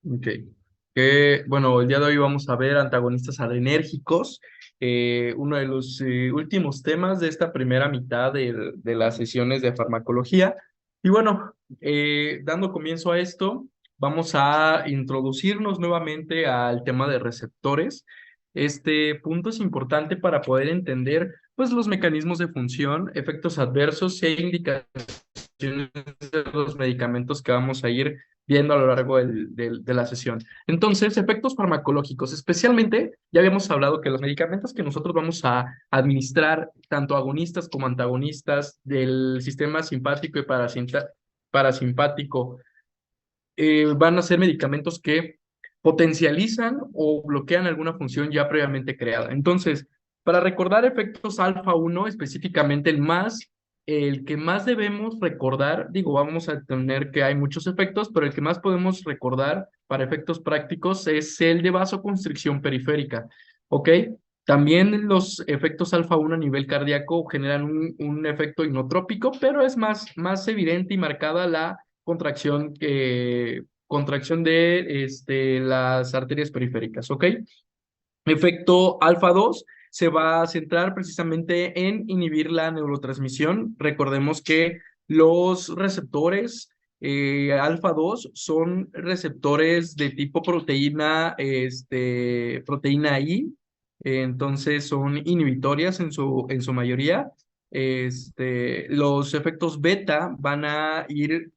Ok. Bueno, el día de hoy vamos a ver antagonistas adrenérgicos, uno de los últimos temas de esta primera mitad de las sesiones de farmacología. Y bueno, dando comienzo a esto, vamos a introducirnos nuevamente al tema de receptores. Este punto es importante para poder entender pues, los mecanismos de función, efectos adversos e indicaciones de los medicamentos que vamos a ir viendo a lo largo de la sesión. Entonces, efectos farmacológicos, especialmente, ya habíamos hablado que los medicamentos que nosotros vamos a administrar, tanto agonistas como antagonistas del sistema simpático y parasimpático, van a ser medicamentos que potencializan o bloquean alguna función ya previamente creada. Entonces, para recordar efectos alfa 1, específicamente el que más debemos recordar, digo, vamos a tener que hay muchos efectos, pero el que más podemos recordar para efectos prácticos es el de vasoconstricción periférica, ¿ok? También los efectos alfa 1 a nivel cardíaco generan un efecto inotrópico, pero es más evidente y marcada la contracción de las arterias periféricas, ¿ok? Efecto alfa 2 se va a centrar precisamente en inhibir la neurotransmisión. Recordemos que los receptores alfa 2 son receptores de tipo proteína, proteína I, entonces son inhibitorias en su mayoría. Los efectos beta van a ir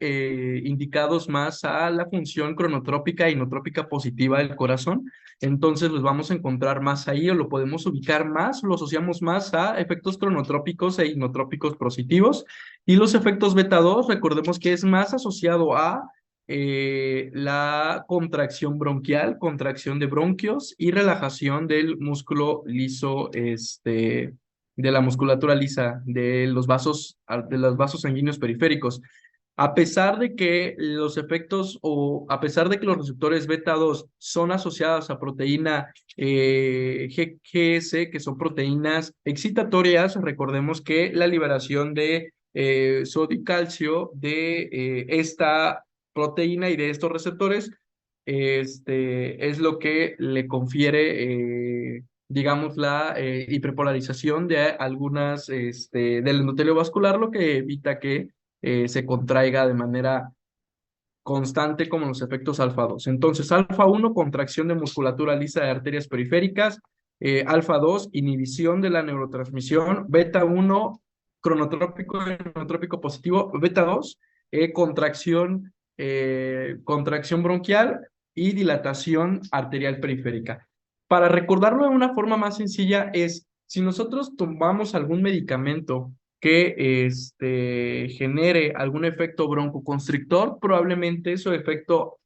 indicados más a la función cronotrópica e inotrópica positiva del corazón, entonces los vamos a encontrar más ahí o lo podemos ubicar más, lo asociamos más a efectos cronotrópicos e inotrópicos positivos. Y los efectos beta 2 recordemos que es más asociado a la contracción bronquial, contracción de bronquios y relajación del músculo liso, de la musculatura lisa, de los vasos sanguíneos periféricos. A pesar de que los efectos o a pesar de que los receptores beta 2 son asociados a proteína GS, que son proteínas excitatorias, recordemos que la liberación de sodio y calcio de esta proteína y de estos receptores es lo que le confiere, digamos, la hiperpolarización de algunas, del endotelio vascular, lo que evita que se contraiga de manera constante como los efectos alfa 2. Entonces, alfa 1, contracción de musculatura lisa de arterias periféricas, alfa 2, inhibición de la neurotransmisión, beta 1, cronotrópico y neurotrópico positivo, beta 2, contracción bronquial y dilatación arterial periférica. Para recordarlo de una forma más sencilla es, si nosotros tomamos algún medicamento que genere algún efecto broncoconstrictor, probablemente su efecto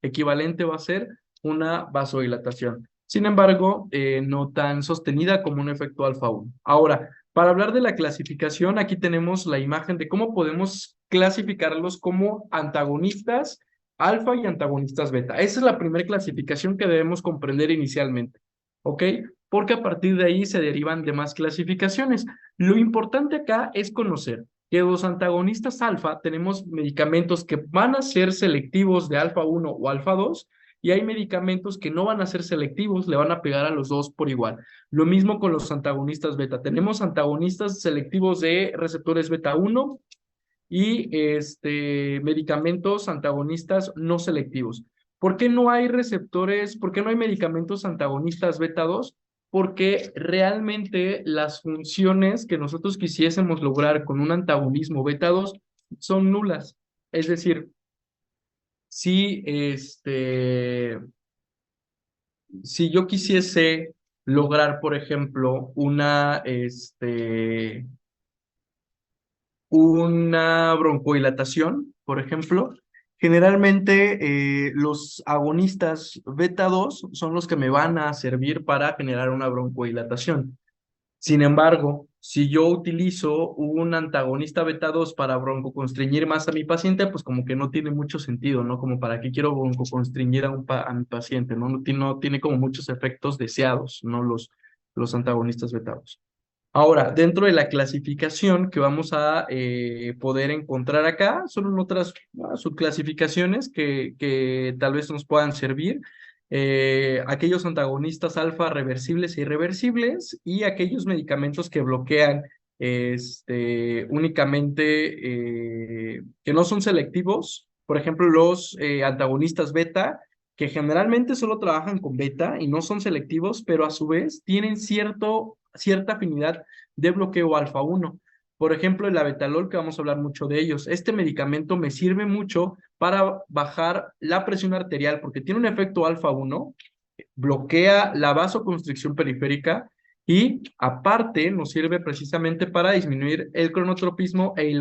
equivalente va a ser una vasodilatación. Sin embargo, no tan sostenida como un efecto alfa 1. Ahora, para hablar de la clasificación, aquí tenemos la imagen de cómo podemos clasificarlos como antagonistas alfa y antagonistas beta. Esa es la primera clasificación que debemos comprender inicialmente, ¿ok? Porque a partir de ahí se derivan demás clasificaciones. Lo importante acá es conocer que los antagonistas alfa tenemos medicamentos que van a ser selectivos de alfa 1 o alfa 2 y hay medicamentos que no van a ser selectivos, le van a pegar a los dos por igual. Lo mismo con los antagonistas beta. Tenemos antagonistas selectivos de receptores beta 1 y medicamentos antagonistas no selectivos. ¿Por qué no hay receptores? ¿Por qué no hay medicamentos antagonistas beta 2? Porque realmente las funciones que nosotros quisiésemos lograr con un antagonismo beta 2 son nulas. Es decir, si, si yo quisiese lograr, por ejemplo, una broncodilatación, por ejemplo, generalmente los agonistas beta 2 son los que me van a servir para generar una broncodilatación. Sin embargo, si yo utilizo un antagonista beta 2 para broncoconstreñir más a mi paciente, pues como que no tiene mucho sentido, ¿no? Como para qué quiero broncoconstreñir a mi paciente, ¿no? No tiene como muchos efectos deseados, ¿no? Los antagonistas beta 2. Ahora, dentro de la clasificación que vamos a poder encontrar acá, son otras subclasificaciones que tal vez nos puedan servir. Aquellos antagonistas alfa reversibles e irreversibles y aquellos medicamentos que bloquean únicamente, que no son selectivos. Por ejemplo, los antagonistas beta, que generalmente solo trabajan con beta y no son selectivos, pero a su vez tienen cierta afinidad de bloqueo alfa 1. Por ejemplo, el abetalol, que vamos a hablar mucho de ellos. Este medicamento me sirve mucho para bajar la presión arterial porque tiene un efecto alfa 1, bloquea la vasoconstricción periférica y aparte nos sirve precisamente para disminuir el cronotropismo y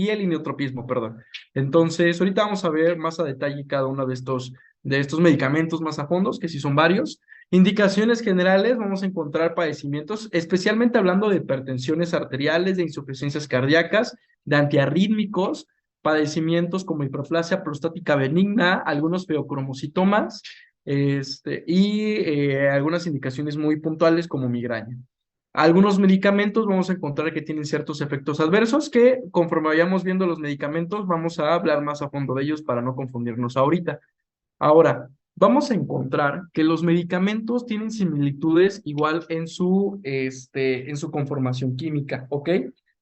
el inotropismo, perdón. Entonces, ahorita vamos a ver más a detalle cada uno de estos medicamentos más a fondo, que sí son varios. Indicaciones generales, vamos a encontrar padecimientos, especialmente hablando de hipertensiones arteriales, de insuficiencias cardíacas, de antiarrítmicos, padecimientos como hiperplasia prostática benigna, algunos feocromocitomas, algunas indicaciones muy puntuales como migraña. Algunos medicamentos vamos a encontrar que tienen ciertos efectos adversos que conforme vayamos viendo los medicamentos vamos a hablar más a fondo de ellos para no confundirnos ahorita. Ahora, vamos a encontrar que los medicamentos tienen similitudes igual en su conformación química, ¿ok?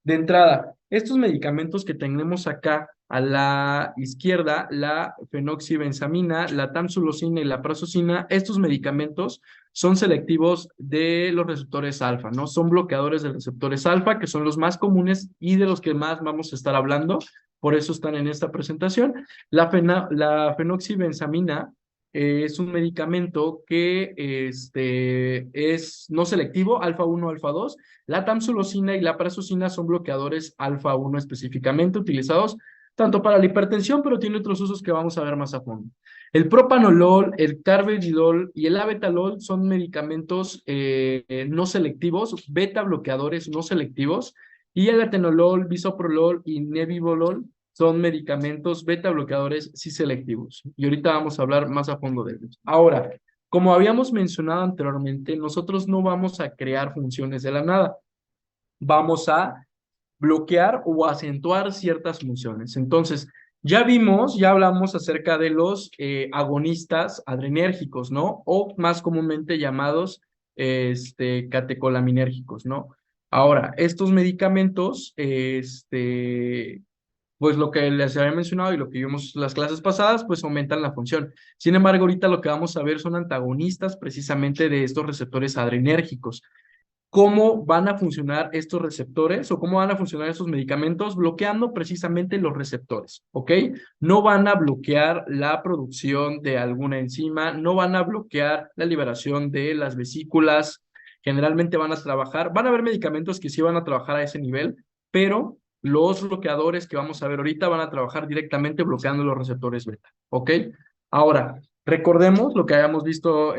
De entrada, estos medicamentos que tenemos acá a la izquierda, la fenoxibenzamina, la tamsulosina y la prazosina, estos medicamentos son selectivos de los receptores alfa, ¿no? Son bloqueadores de receptores alfa, que son los más comunes y de los que más vamos a estar hablando, por eso están en esta presentación. La fenoxibenzamina es un medicamento que es no selectivo, alfa 1, alfa 2. La tamsulosina y la prazosina son bloqueadores alfa 1 específicamente utilizados tanto para la hipertensión, pero tiene otros usos que vamos a ver más a fondo. El propanolol, el carvedilol y el abetalol son medicamentos no selectivos, beta bloqueadores no selectivos, y el atenolol, bisoprolol y nebivolol son medicamentos beta bloqueadores sí selectivos. Y ahorita vamos a hablar más a fondo de ellos. Ahora, como habíamos mencionado anteriormente, nosotros no vamos a crear funciones de la nada. Vamos a bloquear o acentuar ciertas funciones. Entonces, ya hablamos acerca de los agonistas adrenérgicos, ¿no? O más comúnmente llamados catecolaminérgicos, ¿no? Ahora, estos medicamentos, pues lo que les había mencionado y lo que vimos en las clases pasadas, pues aumentan la función. Sin embargo, ahorita lo que vamos a ver son antagonistas precisamente de estos receptores adrenérgicos. ¿Cómo van a funcionar estos receptores o cómo van a funcionar estos medicamentos? Bloqueando precisamente los receptores, ¿ok? No van a bloquear la producción de alguna enzima, no van a bloquear la liberación de las vesículas, generalmente van a haber medicamentos que sí van a trabajar a ese nivel, pero los bloqueadores que vamos a ver ahorita van a trabajar directamente bloqueando los receptores beta, ¿ok? Ahora, recordemos lo que habíamos visto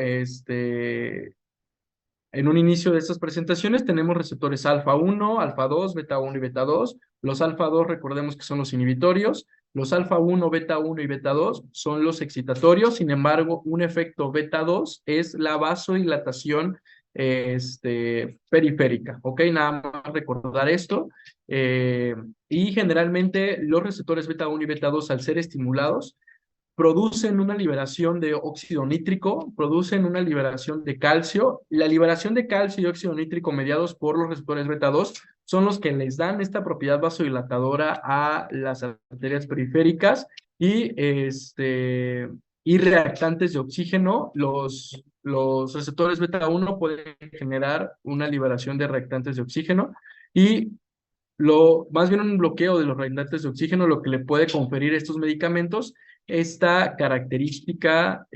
en un inicio de estas presentaciones. Tenemos receptores alfa 1, alfa 2, beta 1 y beta 2. Los alfa 2 recordemos que son los inhibitorios. Los alfa 1, beta 1 y beta 2 son los excitatorios. Sin embargo, un efecto beta 2 es la vasodilatación periférica. ¿Ok? Nada más recordar esto. Y generalmente los receptores beta 1 y beta 2 al ser estimulados producen una liberación de óxido nítrico, producen una liberación de calcio. La liberación de calcio y óxido nítrico mediados por los receptores beta 2 son los que les dan esta propiedad vasodilatadora a las arterias periféricas y reactantes de oxígeno. Los receptores beta 1 pueden generar una liberación de reactantes de oxígeno y más bien un bloqueo de los reactantes de oxígeno, lo que le puede conferir estos medicamentos esta característica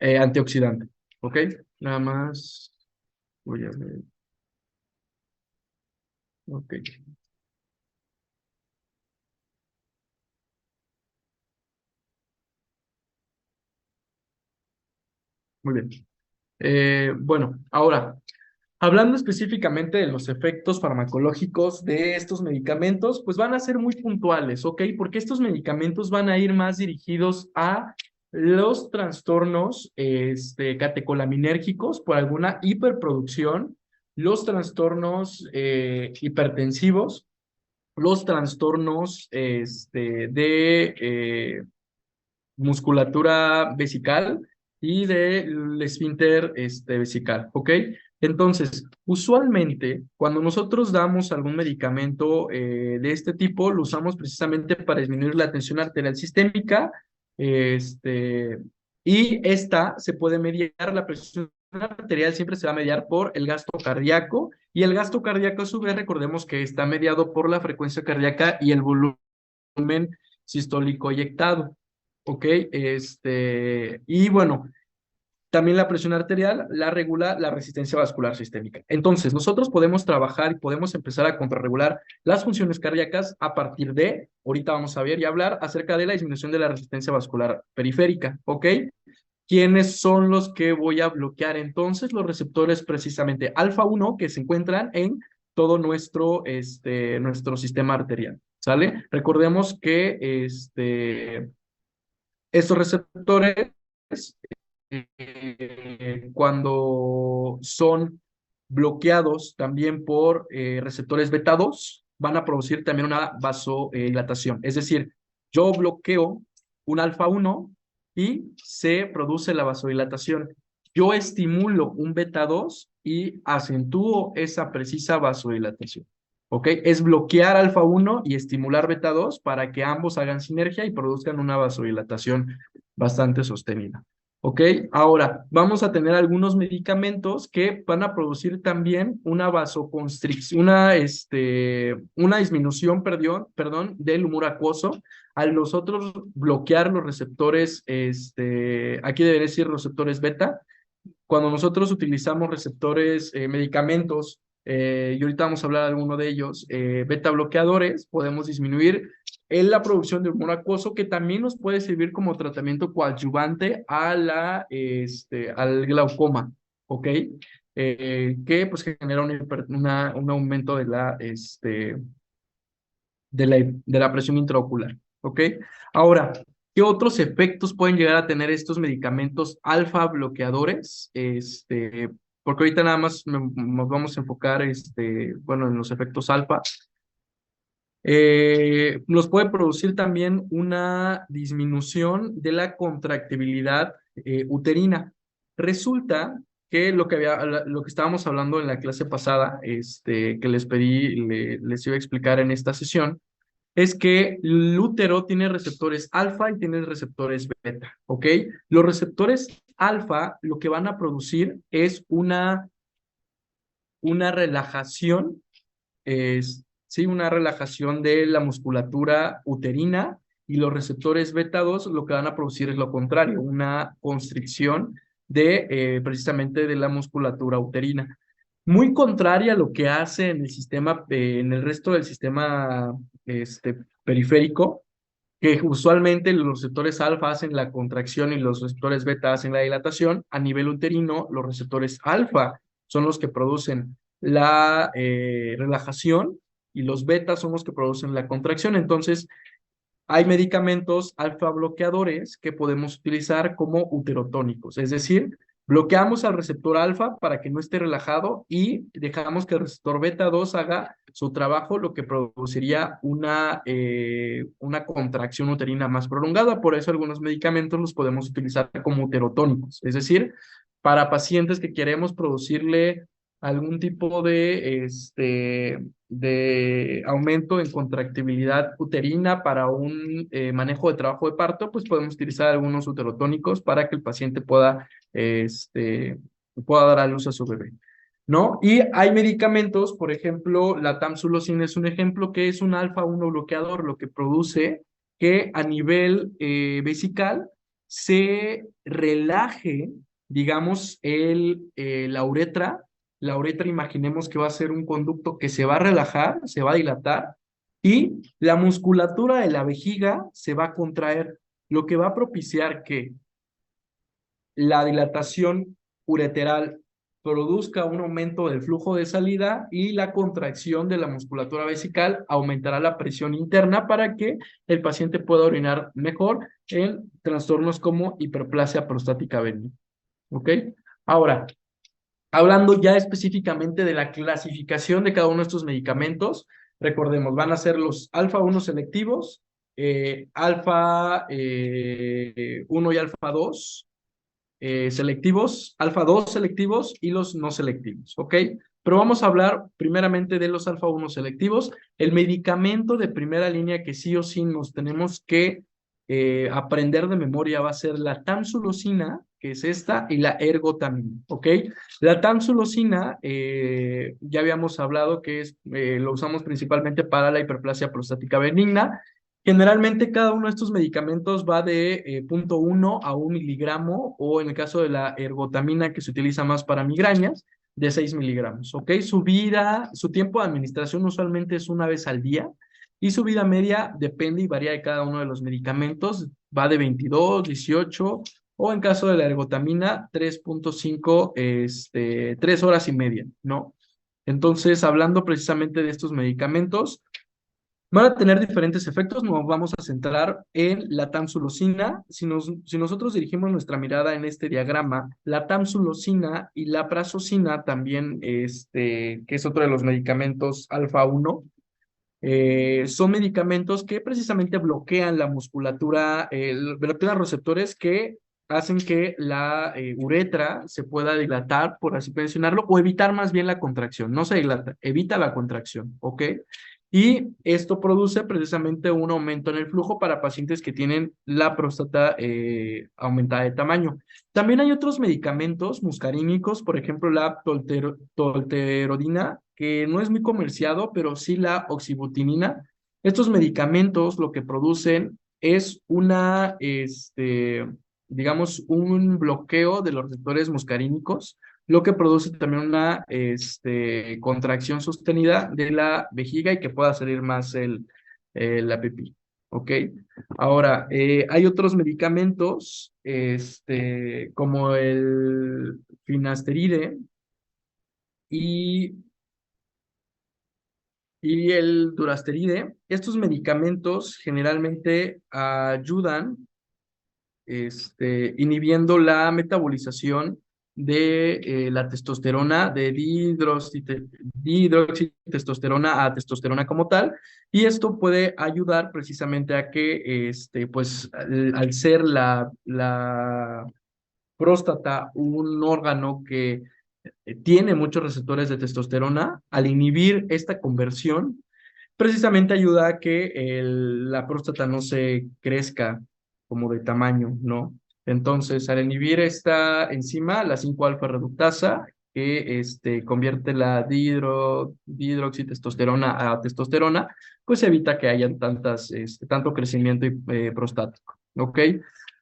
antioxidante. ¿Ok? Nada más voy a ver. Ok, muy bien. Bueno, ahora, hablando específicamente de los efectos farmacológicos de estos medicamentos, pues van a ser muy puntuales, ¿ok? Porque estos medicamentos van a ir más dirigidos a los trastornos catecolaminérgicos por alguna hiperproducción, los trastornos hipertensivos, los trastornos de musculatura vesical y del esfínter vesical, ¿ok? Entonces, usualmente, cuando nosotros damos algún medicamento de este tipo, lo usamos precisamente para disminuir la tensión arterial sistémica, y esta se puede mediar, la presión arterial siempre se va a mediar por el gasto cardíaco, y el gasto cardíaco a su vez, recordemos que está mediado por la frecuencia cardíaca y el volumen sistólico eyectado. ¿Ok? Y bueno, también la presión arterial la regula la resistencia vascular sistémica. Entonces, nosotros podemos trabajar y podemos empezar a contrarregular las funciones cardíacas a partir de, ahorita vamos a ver y hablar acerca de la disminución de la resistencia vascular periférica, ¿ok? ¿Quiénes son los que voy a bloquear entonces? Los receptores precisamente alfa 1 que se encuentran en todo nuestro sistema arterial, ¿sale? Recordemos que estos receptores, cuando son bloqueados también por receptores beta 2, van a producir también una vasodilatación. Es decir, yo bloqueo un alfa 1 y se produce la vasodilatación. Yo estimulo un beta 2 y acentúo esa precisa vasodilatación. ¿Ok? Es bloquear alfa 1 y estimular beta 2 para que ambos hagan sinergia y produzcan una vasodilatación bastante sostenida. ¿Ok? Ahora, vamos a tener algunos medicamentos que van a producir también una vasoconstricción, una disminución, perdón, del humor acuoso. Al nosotros bloquear los receptores, aquí debería decir receptores beta, cuando nosotros utilizamos receptores, medicamentos, y ahorita vamos a hablar de alguno de ellos, beta bloqueadores, podemos disminuir la producción de hormona acuoso, que también nos puede servir como tratamiento coadyuvante al glaucoma, ¿ok? Que pues genera un aumento de la presión intraocular, ¿ok? Ahora, ¿qué otros efectos pueden llegar a tener estos medicamentos alfa bloqueadores? Porque ahorita nada más nos vamos a enfocar, bueno, en los efectos alfa. Nos puede producir también una disminución de la contractibilidad uterina. Resulta que lo que estábamos hablando en la clase pasada, que les pedí, les iba a explicar en esta sesión, es que el útero tiene receptores alfa y tiene receptores beta, ¿ok? Los receptores alfa lo que van a producir es una relajación, sí, una relajación de la musculatura uterina, y los receptores beta 2 lo que van a producir es lo contrario, una constricción precisamente de la musculatura uterina. Muy contraria a lo que hace en el sistema, en el resto del sistema periférico, que usualmente los receptores alfa hacen la contracción y los receptores beta hacen la dilatación. A nivel uterino, los receptores alfa son los que producen la relajación y los beta son los que producen la contracción. Entonces, hay medicamentos alfa bloqueadores que podemos utilizar como uterotónicos, es decir, bloqueamos al receptor alfa para que no esté relajado y dejamos que el receptor beta 2 haga su trabajo, lo que produciría una contracción uterina más prolongada. Por eso algunos medicamentos los podemos utilizar como uterotónicos, es decir, para pacientes que queremos producirle algún tipo de aumento en contractibilidad uterina para un manejo de trabajo de parto, pues podemos utilizar algunos uterotónicos para que el paciente pueda dar a luz a su bebé, ¿no? Y hay medicamentos, por ejemplo, la tamsulosina es un ejemplo, que es un alfa 1 bloqueador, lo que produce que a nivel vesical se relaje, digamos, la uretra, imaginemos que va a ser un conducto que se va a relajar, se va a dilatar, y la musculatura de la vejiga se va a contraer, lo que va a propiciar que la dilatación ureteral produzca un aumento del flujo de salida y la contracción de la musculatura vesical aumentará la presión interna para que el paciente pueda orinar mejor en trastornos como hiperplasia prostática benigna. ¿Ok? Ahora, hablando ya específicamente de la clasificación de cada uno de estos medicamentos, recordemos, van a ser los alfa 1 selectivos, alfa 1 y alfa 2 selectivos, alfa 2 selectivos y los no selectivos, ¿ok? Pero vamos a hablar primeramente de los alfa 1 selectivos. El medicamento de primera línea que sí o sí nos tenemos que aprender de memoria va a ser la tamsulosina, que es esta, y la ergotamina, ¿ok? La tamsulosina, ya habíamos hablado que lo usamos principalmente para la hiperplasia prostática benigna. Generalmente cada uno de estos medicamentos va de 0.1 a 1 miligramo o en el caso de la ergotamina que se utiliza más para migrañas, de 6 miligramos, ¿ok? Su tiempo de administración usualmente es una vez al día y su vida media depende y varía de cada uno de los medicamentos, va de 22, 18 o en caso de la ergotamina 3.5, 3 horas y media, ¿no? Entonces, hablando precisamente de estos medicamentos, van a tener diferentes efectos, nos vamos a centrar en la tamsulosina. Si nosotros dirigimos nuestra mirada en este diagrama, la tamsulosina y la prazosina también, que es otro de los medicamentos alfa 1, son medicamentos que precisamente bloquean la musculatura, bloquean los receptores que hacen que la uretra se pueda dilatar, por así mencionarlo, o evitar más bien la contracción. No se dilata, evita la contracción, ¿ok? Y esto produce precisamente un aumento en el flujo para pacientes que tienen la próstata aumentada de tamaño. También hay otros medicamentos muscarínicos, por ejemplo, la tolterodina, que no es muy comerciado, pero sí la oxibutinina. Estos medicamentos lo que producen es digamos, un bloqueo de los receptores muscarínicos, lo que produce también una contracción sostenida de la vejiga y que pueda salir más la pipí. ¿Ok? Ahora, hay otros medicamentos, como el finasteride y, y el durasteride. Estos medicamentos generalmente ayudan inhibiendo la metabolización de la testosterona, de dihidroxitestosterona a testosterona como tal, y esto puede ayudar precisamente a que, pues, al ser la próstata un órgano que tiene muchos receptores de testosterona, al inhibir esta conversión, precisamente ayuda a que la próstata no se crezca como de tamaño, ¿no? Entonces, al inhibir esta enzima, la 5-alfa reductasa, que convierte la dihidroxitestosterona a testosterona, pues evita que haya tanto crecimiento prostático, ¿ok?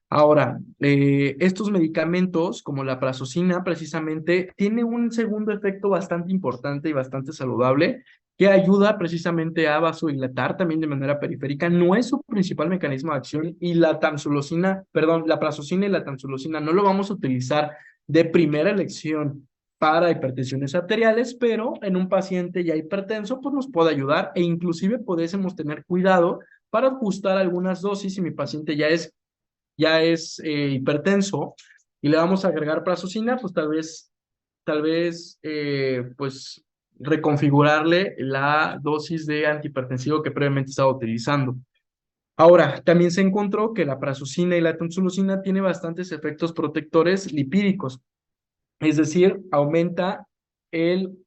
Ahora, estos medicamentos, como la prazosina, precisamente, tiene un segundo efecto bastante importante y bastante saludable, que ayuda precisamente a vasodilatar también de manera periférica. No es su principal mecanismo de acción y la tamsulosina, perdón, la prazosina y la tamsulosina no lo vamos a utilizar de primera elección para hipertensiones arteriales, pero en un paciente ya hipertenso, pues nos puede ayudar e inclusive podésemos tener cuidado para ajustar algunas dosis si mi paciente ya es hipertenso y le vamos a agregar prazosina, pues tal vez, pues reconfigurarle la dosis de antihipertensivo que previamente estaba utilizando. Ahora, también se encontró que la prazosina y la tamsulosina tienen bastantes efectos protectores lipídicos, es decir, aumenta el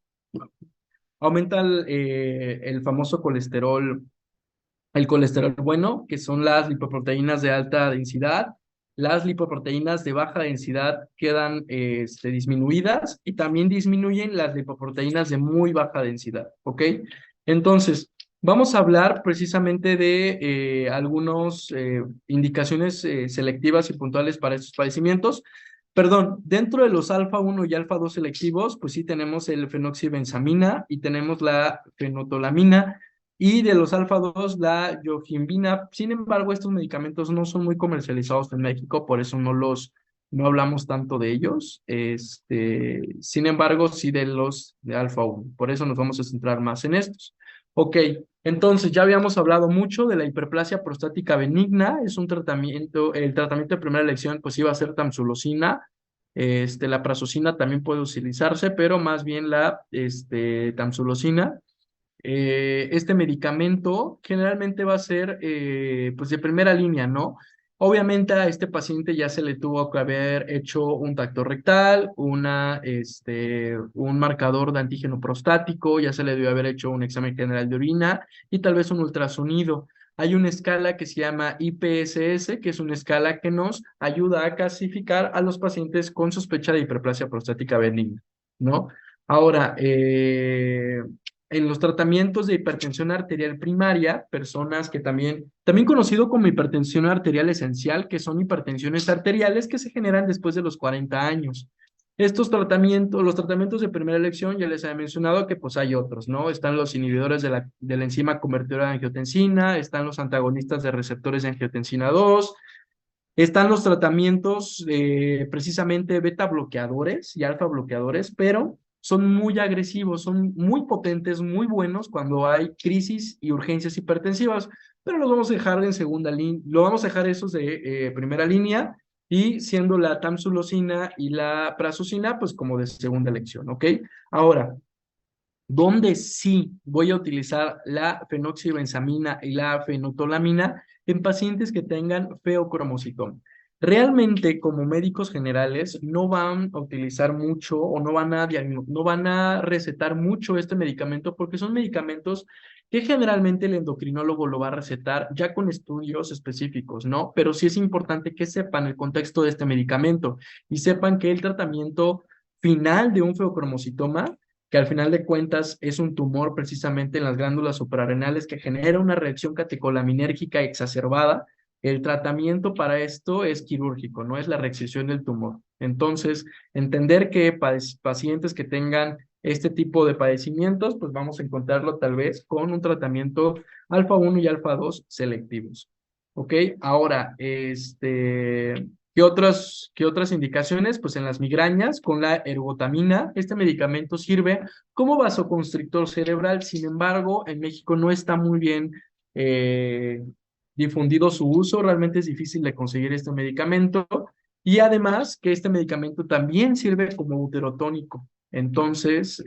famoso colesterol, el colesterol bueno, que son las lipoproteínas de alta densidad. Las lipoproteínas de baja densidad quedan disminuidas y también disminuyen las lipoproteínas de muy baja densidad, ¿ok? Entonces, vamos a hablar precisamente de algunas indicaciones selectivas y puntuales para estos padecimientos. Perdón, dentro de los alfa 1 y alfa 2 selectivos, pues sí tenemos el fenoxibenzamina y tenemos la fenotolamina, y de los alfa 2 la yohimbina. Sin embargo, estos medicamentos no son muy comercializados en México, por eso no hablamos tanto de ellos, sin embargo, sí de los de alfa 1. Por eso nos vamos a centrar más en estos. Ok, entonces ya habíamos hablado mucho de la hiperplasia prostática benigna, es un tratamiento, el tratamiento de primera elección pues iba a ser tamsulosina, la prazosina también puede utilizarse, pero más bien la tamsulosina. Este medicamento generalmente va a ser pues de primera línea, ¿no? Obviamente a este paciente ya se le tuvo que haber hecho un tacto rectal, un marcador de antígeno prostático, ya se le debió haber hecho un examen general de orina y tal vez un ultrasonido. Hay una escala que se llama IPSS, que es una escala que nos ayuda a clasificar a los pacientes con sospecha de hiperplasia prostática benigna, ¿no? Ahora, en los tratamientos de hipertensión arterial primaria, personas que también conocido como hipertensión arterial esencial, que son hipertensiones arteriales que se generan después de los 40 años. Estos tratamientos, los tratamientos de primera elección, ya les he mencionado que pues hay otros, ¿no? Están los inhibidores de la enzima convertidora de angiotensina, están los antagonistas de receptores de angiotensina 2, están los tratamientos precisamente beta bloqueadores y alfa bloqueadores, pero son muy agresivos, son muy potentes, muy buenos cuando hay crisis y urgencias hipertensivas, pero los vamos a dejar en segunda línea, lo vamos a dejar esos de primera línea y siendo la tamsulosina y la prazosina, pues como de segunda elección, ¿ok? Ahora, donde sí voy a utilizar la fenoxibenzamina y la fenotolamina en pacientes que tengan feocromocitoma. Realmente, como médicos generales, no van a utilizar mucho o no van a recetar mucho este medicamento porque son medicamentos que generalmente el endocrinólogo lo va a recetar ya con estudios específicos, ¿no? Pero sí es importante que sepan el contexto de este medicamento y sepan que el tratamiento final de un feocromocitoma que al final de cuentas es un tumor precisamente en las glándulas suprarrenales que genera una reacción catecolaminérgica exacerbada. El tratamiento para esto es quirúrgico, no es la resección del tumor. Entonces, entender que pacientes que tengan este tipo de padecimientos, pues vamos a encontrarlo tal vez con un tratamiento alfa 1 y alfa 2 selectivos. ¿Ok? Ahora, ¿qué otras indicaciones? Pues en las migrañas con la ergotamina, este medicamento sirve como vasoconstrictor cerebral, sin embargo, en México no está muy bien eh, difundido su uso, realmente es difícil de conseguir este medicamento y además que este medicamento también sirve como uterotónico. Entonces,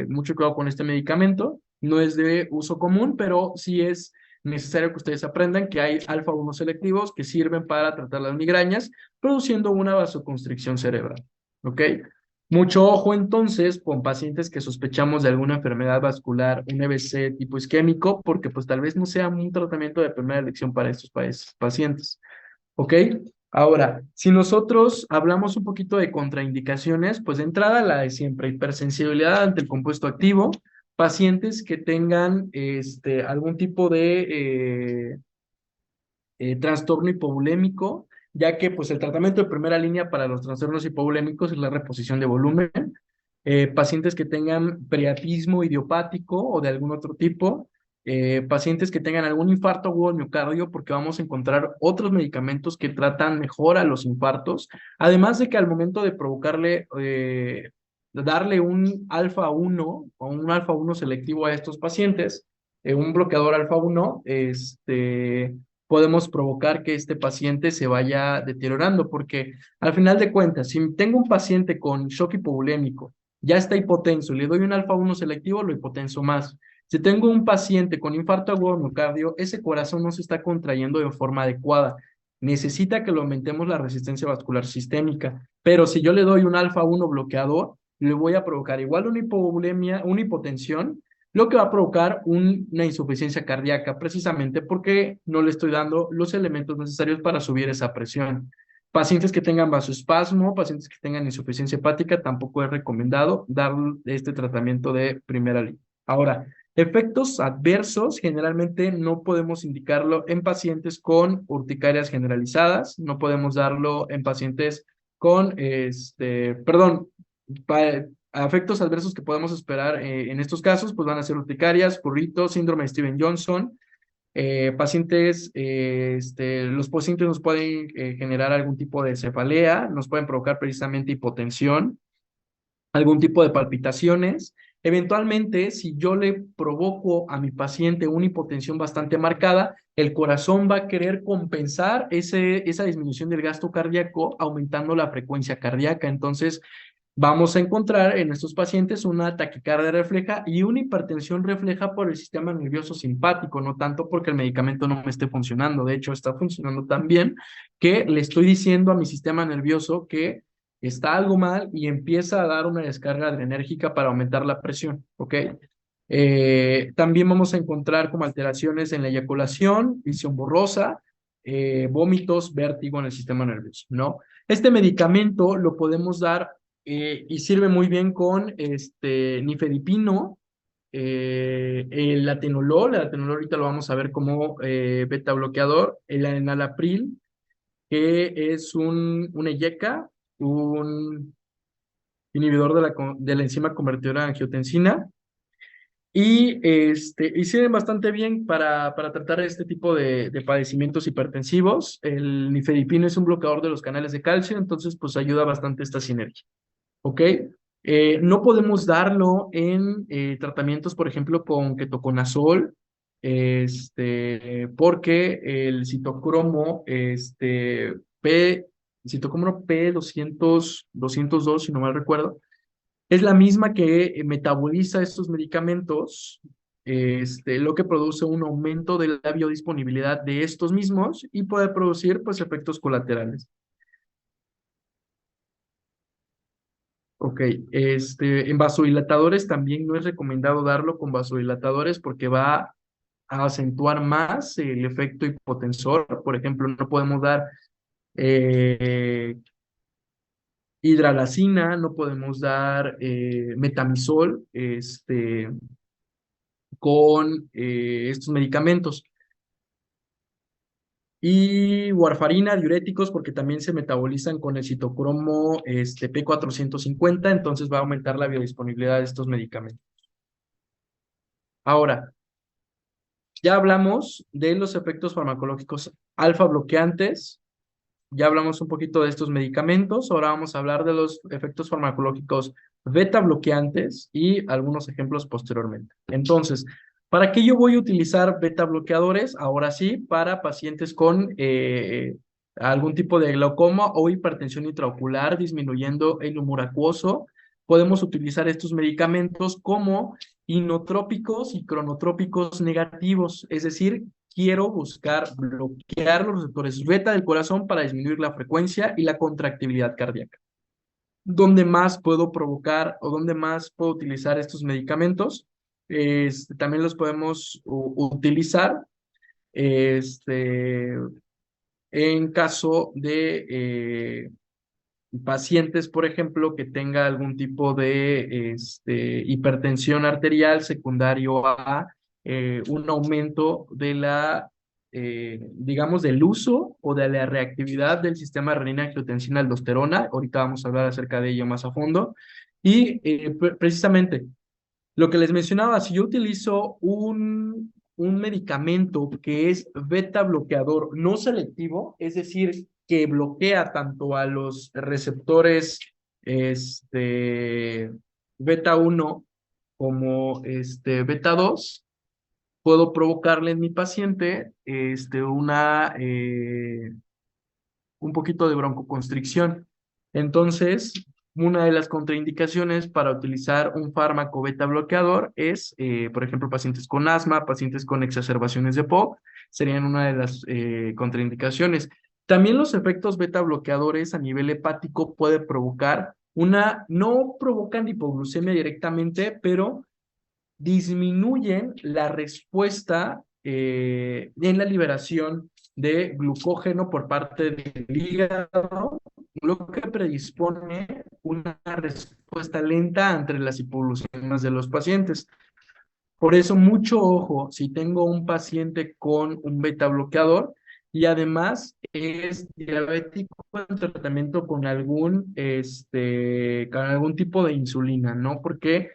mucho cuidado con este medicamento, no es de uso común, pero sí es necesario que ustedes aprendan que hay alfa 1 selectivos que sirven para tratar las migrañas, produciendo una vasoconstricción cerebral. ¿Ok? Mucho ojo entonces con pacientes que sospechamos de alguna enfermedad vascular, un EBC tipo isquémico, porque pues tal vez no sea un tratamiento de primera elección para estos pacientes. ¿Ok? Ahora, si nosotros hablamos un poquito de contraindicaciones, pues de entrada la de siempre, hipersensibilidad ante el compuesto activo, pacientes que tengan algún tipo de trastorno hipovolémico, ya que pues el tratamiento de primera línea para los trastornos hipovolémicos es la reposición de volumen, pacientes que tengan priapismo idiopático o de algún otro tipo, pacientes que tengan algún infarto agudo del miocardio, porque vamos a encontrar otros medicamentos que tratan mejor a los infartos, además de que al momento de provocarle, darle un alfa 1 o un alfa 1 selectivo a estos pacientes, un bloqueador alfa 1, podemos provocar que este paciente se vaya deteriorando, porque al final de cuentas, si tengo un paciente con shock hipovolémico, ya está hipotenso, le doy un alfa 1 selectivo, lo hipotenso más. Si tengo un paciente con infarto agudo de miocardio, ese corazón no se está contrayendo de forma adecuada. Necesita que lo aumentemos la resistencia vascular sistémica. Pero si yo le doy un alfa 1 bloqueador, le voy a provocar igual una hipovolemia, una hipotensión, lo que va a provocar una insuficiencia cardíaca, precisamente porque no le estoy dando los elementos necesarios para subir esa presión. Pacientes que tengan vasoespasmo, pacientes que tengan insuficiencia hepática, tampoco es recomendado dar este tratamiento de primera línea. Ahora, efectos adversos, generalmente no podemos indicarlo en pacientes con urticarias generalizadas, no podemos darlo en pacientes con, perdón, efectos adversos que podemos esperar en estos casos, pues van a ser urticarias, prurito, síndrome de Steven-Johnson, Los pacientes nos pueden generar algún tipo de cefalea, nos pueden provocar precisamente hipotensión, algún tipo de palpitaciones. Eventualmente, si yo le provoco a mi paciente una hipotensión bastante marcada, el corazón va a querer compensar esa disminución del gasto cardíaco aumentando la frecuencia cardíaca. Entonces, vamos a encontrar en estos pacientes una taquicardia refleja y una hipertensión refleja por el sistema nervioso simpático, no tanto porque el medicamento no me esté funcionando. De hecho, está funcionando tan bien que le estoy diciendo a mi sistema nervioso que está algo mal y empieza a dar una descarga adrenérgica para aumentar la presión, ¿ok? También vamos a encontrar como alteraciones en la eyaculación, visión borrosa, vómitos, vértigo en el sistema nervioso, ¿no? Este medicamento lo podemos dar y sirve muy bien con nifedipino, el atenolol ahorita lo vamos a ver como beta bloqueador, el enalapril, que es un EYECA, un inhibidor de la enzima convertidora de angiotensina, y sirven bastante bien para tratar este tipo de padecimientos hipertensivos. El nifedipino es un bloqueador de los canales de calcio, entonces pues ayuda bastante esta sinergia. ¿Ok? No podemos darlo en tratamientos, por ejemplo, con ketoconazol, porque el citocromo, citocromo P202, si no mal recuerdo, es la misma que metaboliza estos medicamentos, lo que produce un aumento de la biodisponibilidad de estos mismos y puede producir, pues, efectos colaterales. Ok, en vasodilatadores también no es recomendado darlo con vasodilatadores porque va a acentuar más el efecto hipotensor. Por ejemplo, no podemos dar eh, hidralazina, no podemos dar metamisol con estos medicamentos. Y warfarina, diuréticos, porque también se metabolizan con el citocromo P450, entonces va a aumentar la biodisponibilidad de estos medicamentos. Ahora, ya hablamos de los efectos farmacológicos alfa bloqueantes, ya hablamos un poquito de estos medicamentos, ahora vamos a hablar de los efectos farmacológicos beta bloqueantes y algunos ejemplos posteriormente. Entonces, ¿para qué yo voy a utilizar beta bloqueadores? Ahora sí, para pacientes con algún tipo de glaucoma o hipertensión intraocular disminuyendo el humor acuoso. Podemos utilizar estos medicamentos como inotrópicos y cronotrópicos negativos, es decir, quiero buscar bloquear los receptores beta del corazón para disminuir la frecuencia y la contractibilidad cardíaca. ¿Dónde más puedo provocar o dónde más puedo utilizar estos medicamentos? También los podemos utilizar este, en caso de pacientes, por ejemplo, que tenga algún tipo de hipertensión arterial secundario a un aumento de digamos, del uso o de la reactividad del sistema renina-angiotensina-aldosterona. Ahorita vamos a hablar acerca de ello más a fondo. Y precisamente, lo que les mencionaba, si yo utilizo un medicamento que es beta bloqueador no selectivo, es decir, que bloquea tanto a los receptores este, beta 1 como beta 2, puedo provocarle en mi paciente un poquito de broncoconstricción. Entonces, una de las contraindicaciones para utilizar un fármaco beta bloqueador es, por ejemplo, pacientes con asma, pacientes con exacerbaciones de POC, serían una de las contraindicaciones. También los efectos beta bloqueadores a nivel hepático puede provocar no provocan hipoglucemia directamente, pero disminuyen la respuesta en la liberación de glucógeno por parte del hígado, lo que predispone una respuesta lenta ante las hipoglucemias de los pacientes. Por eso, mucho ojo si tengo un paciente con un beta bloqueador y además es diabético en tratamiento con algún tipo de insulina, ¿no? Porque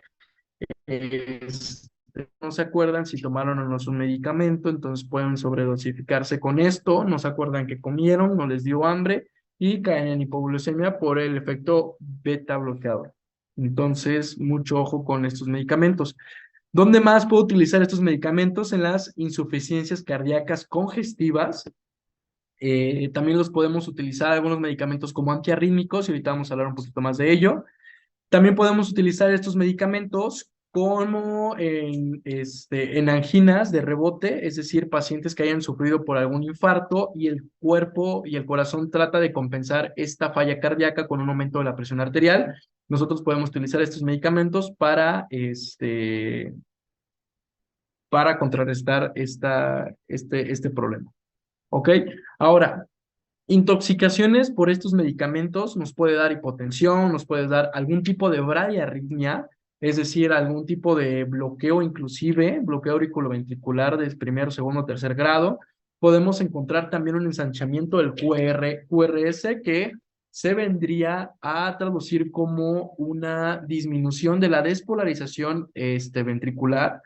no se acuerdan si tomaron o no su medicamento, entonces pueden sobredosificarse con esto, no se acuerdan que comieron, no les dio hambre y caen en hipoglucemia por el efecto beta bloqueador. Entonces, mucho ojo con estos medicamentos. ¿Dónde más puedo utilizar estos medicamentos? En las insuficiencias cardíacas congestivas. También los podemos utilizar algunos medicamentos como antiarrítmicos, y ahorita vamos a hablar un poquito más de ello. También podemos utilizar estos medicamentos como en anginas de rebote, es decir, pacientes que hayan sufrido por algún infarto y el cuerpo y el corazón trata de compensar esta falla cardíaca con un aumento de la presión arterial. Nosotros podemos utilizar estos medicamentos para contrarrestar este problema. ¿Ok? Ahora, intoxicaciones por estos medicamentos nos puede dar hipotensión, nos puede dar algún tipo de bradiarritmia, es decir, algún tipo de bloqueo, inclusive bloqueo auriculoventricular de primero, segundo, tercer grado. Podemos encontrar también un ensanchamiento del QRS que se vendría a traducir como una disminución de la despolarización ventricular.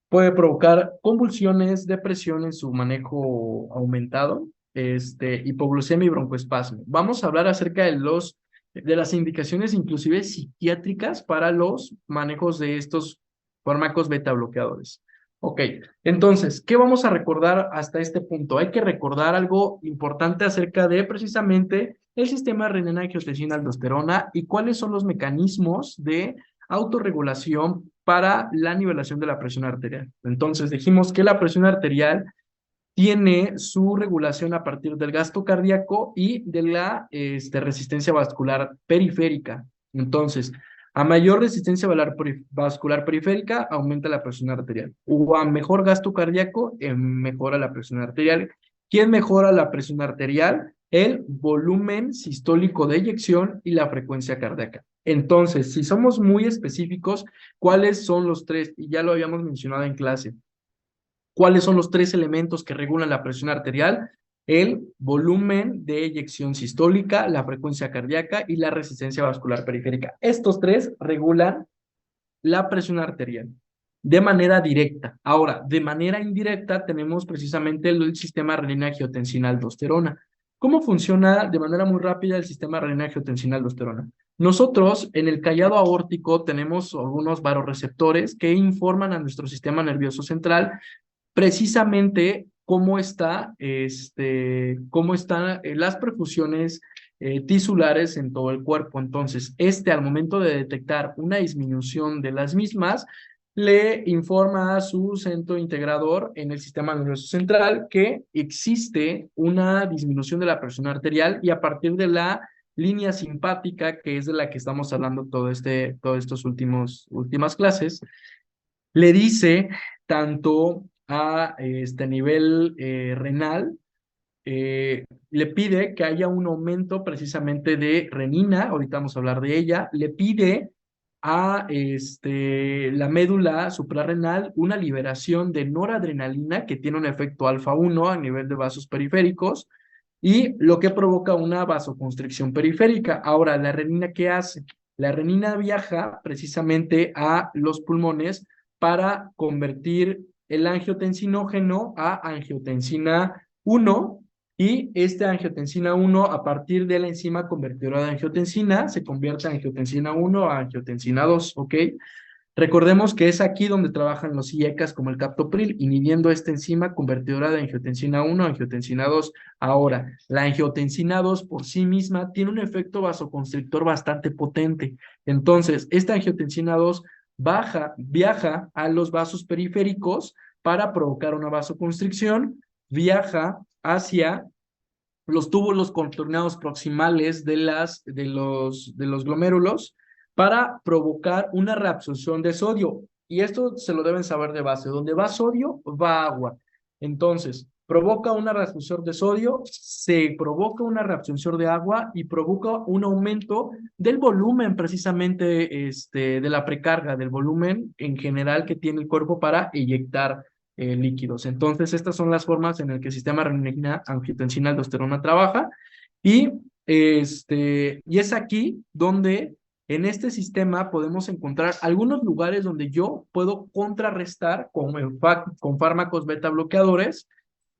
Puede provocar convulsiones, depresión en su manejo aumentado, hipoglucemia y broncoespasmo. Vamos a hablar acerca de las indicaciones inclusive psiquiátricas para los manejos de estos fármacos beta bloqueadores. Ok, entonces, ¿qué vamos a recordar hasta este punto? Hay que recordar algo importante acerca de precisamente el sistema renina-angiotensina-aldosterona y cuáles son los mecanismos de autorregulación para la nivelación de la presión arterial. Entonces, dijimos que la presión arterial tiene su regulación a partir del gasto cardíaco y de la resistencia vascular periférica. Entonces, a mayor resistencia vascular periférica, aumenta la presión arterial. O a mejor gasto cardíaco, mejora la presión arterial. ¿Quién mejora la presión arterial? El volumen sistólico de eyección y la frecuencia cardíaca. Entonces, si somos muy específicos, ¿cuáles son los tres? Y ya lo habíamos mencionado en clase. ¿Cuáles son los tres elementos que regulan la presión arterial? El volumen de eyección sistólica, la frecuencia cardíaca y la resistencia vascular periférica. Estos tres regulan la presión arterial de manera directa. Ahora, de manera indirecta tenemos precisamente el sistema renina-angiotensina-aldosterona. ¿Cómo funciona de manera muy rápida el sistema renina-angiotensina-aldosterona? Nosotros en el callado aórtico tenemos algunos vasoreceptores que informan a nuestro sistema nervioso central precisamente cómo están las perfusiones tisulares en todo el cuerpo. Entonces, al momento de detectar una disminución de las mismas, le informa a su centro integrador en el sistema nervioso central que existe una disminución de la presión arterial y a partir de la línea simpática, que es de la que estamos hablando todas estas últimas clases, le dice tanto a este nivel renal, le pide que haya un aumento precisamente de renina, ahorita vamos a hablar de ella, le pide a la médula suprarrenal una liberación de noradrenalina que tiene un efecto alfa 1 a nivel de vasos periféricos y lo que provoca una vasoconstricción periférica. Ahora, ¿la renina qué hace? La renina viaja precisamente a los pulmones para convertir el angiotensinógeno a angiotensina 1 y este angiotensina 1 a partir de la enzima convertidora de angiotensina se convierte a angiotensina 1 a angiotensina 2, ¿ok? Recordemos que es aquí donde trabajan los IECAs como el captopril, inhibiendo esta enzima convertidora de angiotensina 1 a angiotensina 2. Ahora, la angiotensina 2 por sí misma tiene un efecto vasoconstrictor bastante potente. Entonces, esta angiotensina 2 viaja a los vasos periféricos para provocar una vasoconstricción, viaja hacia los túbulos contorneados proximales de los glomérulos para provocar una reabsorción de sodio. Y esto se lo deben saber de base. Donde va sodio, va agua. Entonces, provoca una reabsorción de sodio, se provoca una reabsorción de agua y provoca un aumento del volumen precisamente de la precarga, del volumen en general que tiene el cuerpo para eyectar líquidos. Entonces, estas son las formas en las que el sistema renina-angiotensina-aldosterona trabaja y es aquí donde En este sistema podemos encontrar algunos lugares donde yo puedo contrarrestar con fármacos beta bloqueadores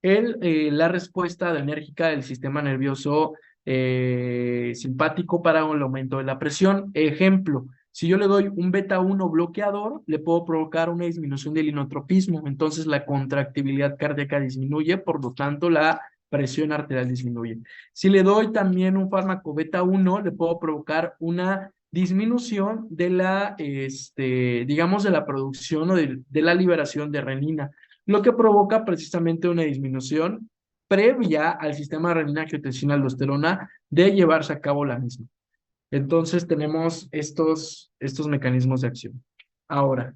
la respuesta enérgica del sistema nervioso simpático para el aumento de la presión. Ejemplo, si yo le doy un beta 1 bloqueador, le puedo provocar una disminución del inotropismo, entonces la contractibilidad cardíaca disminuye, por lo tanto la presión arterial disminuye. Si le doy también un fármaco beta 1, le puedo provocar una disminución de digamos, de la producción o de la liberación de renina, lo que provoca precisamente una disminución previa al sistema renina-angiotensina-aldosterona de llevarse a cabo la misma. Entonces tenemos estos mecanismos de acción. Ahora,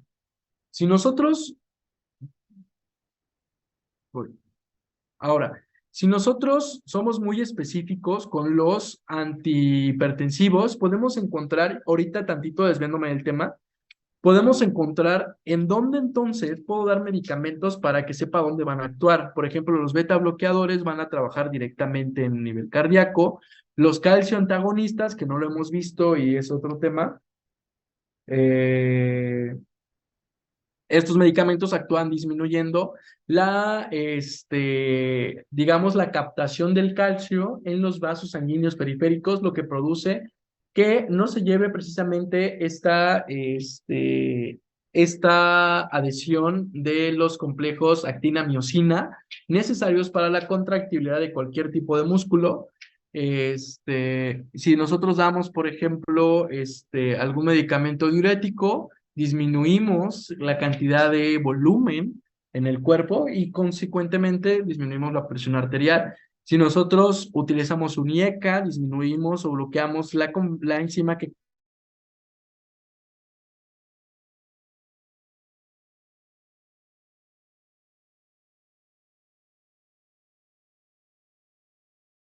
si nosotros, uy, ahora, si nosotros somos muy específicos con los antihipertensivos, podemos encontrar, ahorita tantito desviándome del tema, podemos encontrar en dónde entonces puedo dar medicamentos para que sepa dónde van a actuar. Por ejemplo, los beta bloqueadores van a trabajar directamente en nivel cardíaco. Los calcio antagonistas, que no lo hemos visto y es otro tema, eh, estos medicamentos actúan disminuyendo digamos, la captación del calcio en los vasos sanguíneos periféricos, lo que produce que no se lleve precisamente esta adhesión de los complejos actina-miosina necesarios para la contractibilidad de cualquier tipo de músculo. Si nosotros damos, por ejemplo, algún medicamento diurético, disminuimos la cantidad de volumen en el cuerpo y consecuentemente disminuimos la presión arterial. Si nosotros utilizamos un IECA, disminuimos o bloqueamos la enzima que